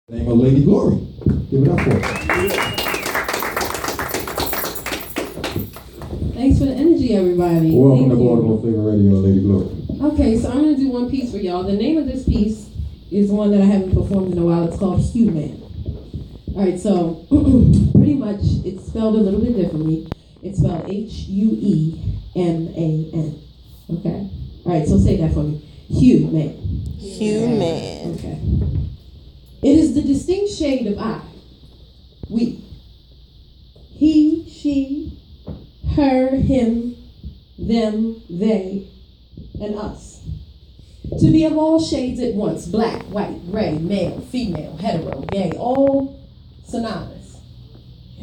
Name of Ladi Glori. Give it up for her. Thanks for the energy, everybody. Welcome Thank to you. Baltimore Flavor Radio, Ladi Glori. Okay, so I'm going to do one piece for y'all. The name of this piece is one that I haven't performed in a while. It's called Human. Alright, so pretty much it's spelled a little bit differently. It's spelled Hueman. Okay? Alright, so say that for me. Human. Human. Okay. It is the distinct shade of I, we, he, she, her, him, them, they, and us. To be of all shades at once, black, white, gray, male, female, hetero, gay, all synonymous.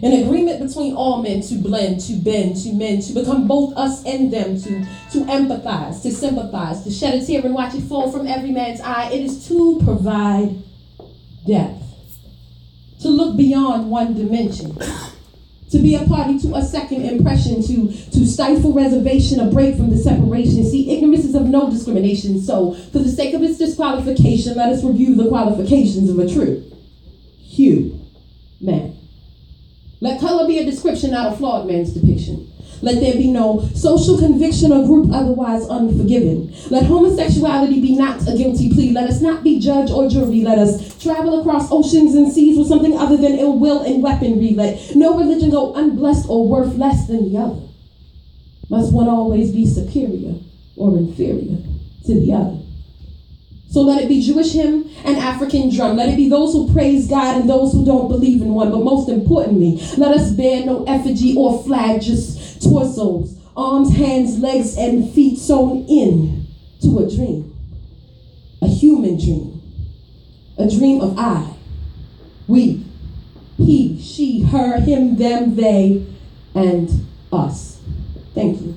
An agreement between all men to blend, to bend, to mend, to become both us and them, to empathize, to sympathize, to shed a tear and watch it fall from every man's eye. It is to provide depth, to look beyond one dimension, to be a party to a second impression, to stifle reservation, a break from the separation. See, ignorance is of no discrimination, so for the sake of its disqualification, let us review the qualifications of a true human. Let color be a description, not a flawed man's depiction. Let there be no social conviction or group otherwise unforgiven. Let homosexuality be not a guilty plea. Let us not be judge or jury. Let us travel across oceans and seas with something other than ill will and weaponry. Let no religion go unblessed or worth less than the other. Must one always be superior or inferior to the other? So let it be Jewish hymn and African drum. Let it be those who praise God and those who don't believe in one. But most importantly, let us bear no effigy or flag, just torsos, arms, hands, legs, and feet sewn in to a dream. A human dream. A dream of I, we, he, she, her, him, them, they, and us. Thank you.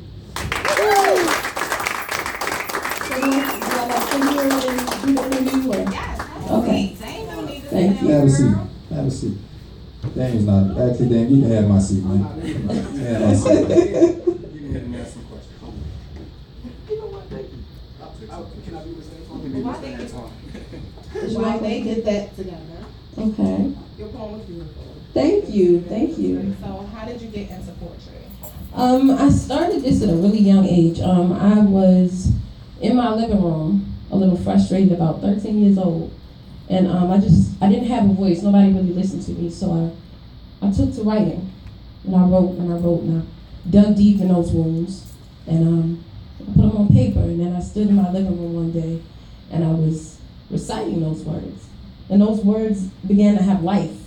Okay. Thank you. Have a seat. Have a seat. Dame's not. Actually, Dame, you can have my seat, man. Have my seat. You can hit me ask some questions. You know what? Thank you. Can I be responsible? Why they did that together. Okay. Your poem was beautiful. Thank you. Thank you. So how did you get into poetry? I started this at a really young age. I was in my living room, a little frustrated, about 13 years old. And I didn't have a voice. Nobody really listened to me. So I took to writing. And I wrote and I dug deep in those wounds. And I put them on paper. And then I stood in my living room one day and I was reciting those words. And those words began to have life.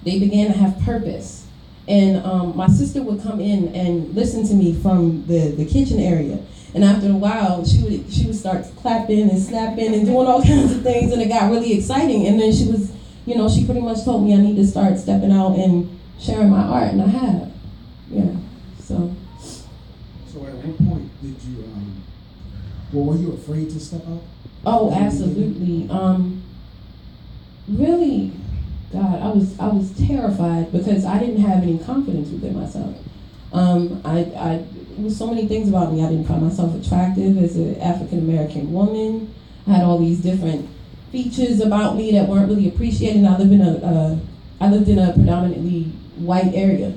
They began to have purpose. And my sister would come in and listen to me from the kitchen area. And after a while, she would start clapping and snapping and doing all kinds of things, and it got really exciting. And then she pretty much told me I need to start stepping out and sharing my art, and I have. Yeah, so. So at what point did you, were you afraid to step out? Oh, absolutely. Really, God, I was terrified because I didn't have any confidence within myself. There was so many things about me. I didn't find myself attractive as an African American woman. I had all these different features about me that weren't really appreciated. I lived in a predominantly white area,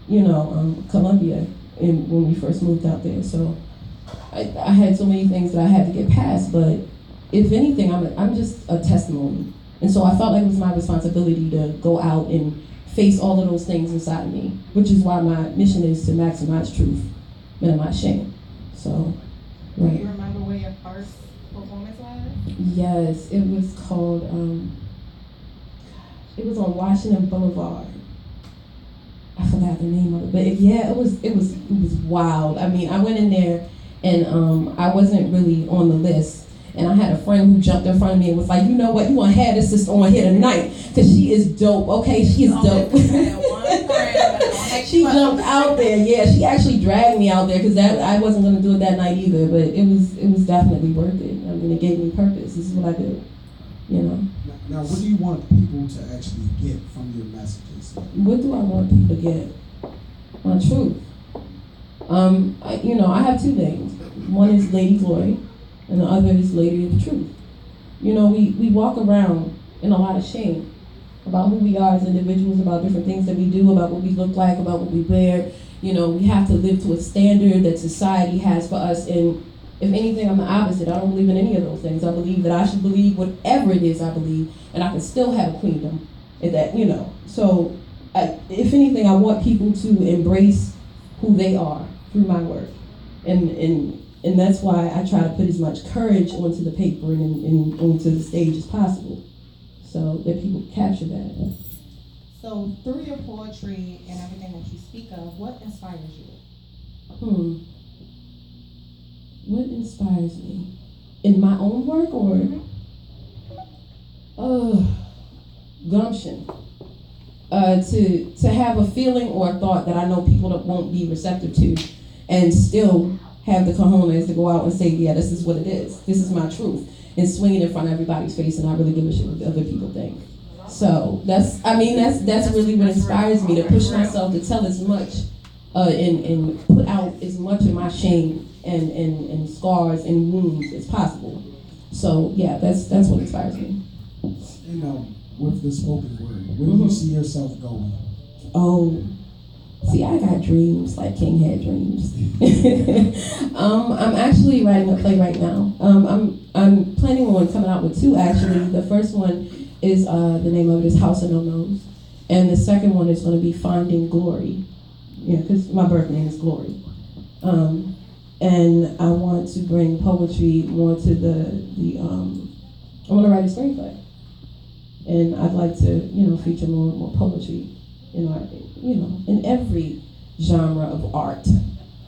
Columbia, when we first moved out there. So I had so many things that I had to get past. But if anything, I'm just a testimony. And so I felt like it was my responsibility to go out and face all of those things inside of me, which is why my mission is to maximize truth, minimize shame. So, right. Do you remember where your first performance was? Yes, it was called, it was on Washington Boulevard. I forgot the name of it, but it was wild. I mean, I went in there and I wasn't really on the list. And I had a friend who jumped in front of me and was like, you know what, you want to have this sister on here tonight, because she is dope, okay? She is dope. She jumped out there, yeah. She actually dragged me out there, because I wasn't going to do it that night either, but it was definitely worth it. I mean, it gave me purpose. This is what I do, Now, what do you want people to actually get from your messages? What do I want people to get? My truth. I have two names. One is Ladi Glori, and the other is Lady of the Truth. We walk around in a lot of shame. about who we are as individuals, about different things that we do, about what we look like, about what we wear. You know, we have to live to a standard that society has for us. And if anything, I'm the opposite. I don't believe in any of those things. I believe that I should believe whatever it is I believe, and I can still have a queendom. And that, you know, so if anything, I want people to embrace who they are through my work. And that's why I try to put as much courage onto the paper and onto the stage as possible, so that people capture that. So through your poetry and everything that you speak of, what inspires you? What inspires me? In my own work, or? Gumption. To have a feeling or a thought that I know people that won't be receptive to, and still have the cojones to go out and say, yeah, this is what it is. This is my truth. And swing it in front of everybody's face and not really give a shit what the other people think. So that's really what inspires me, to push myself to tell as much and put out as much of my shame and scars and wounds as possible. So yeah, that's what inspires me. And with the spoken word, where do you see yourself going? Oh, see, I got dreams like King had dreams. I'm actually writing a play right now. I'm planning on coming out with two, actually. The first one is, the name of it is House of No Nos. And the second one is going to be Finding Glory. Yeah, because my birth name is Glory. And I want to bring poetry more to I want to write a screenplay. And I'd like to, feature more poetry in our, in every genre of art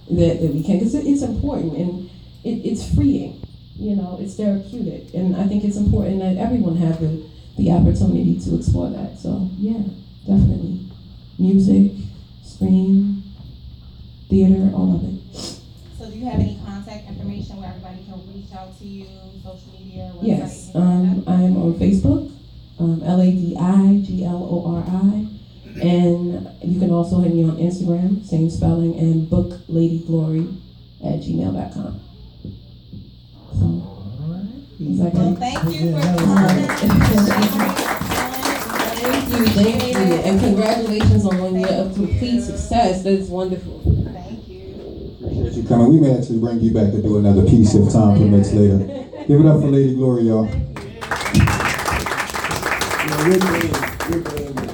that we can, because it's important and it's freeing, it's therapeutic, and I think it's important that everyone have the opportunity to explore that. So yeah, definitely, music, screen, theater, all of it. So do you have any contact information where everybody can reach out to you, social media, website? Yes, I am on Facebook, Ladi Glori. And you can also hit me on Instagram, same spelling, and book Ladi Glori at gmail.com. Well, thank you for coming. Thank you, and congratulations on 1 year of complete success. That's wonderful. Thank you. Appreciate you coming. We may actually bring you back to do another piece if time permits later. Give it up for Ladi Glori, y'all. We're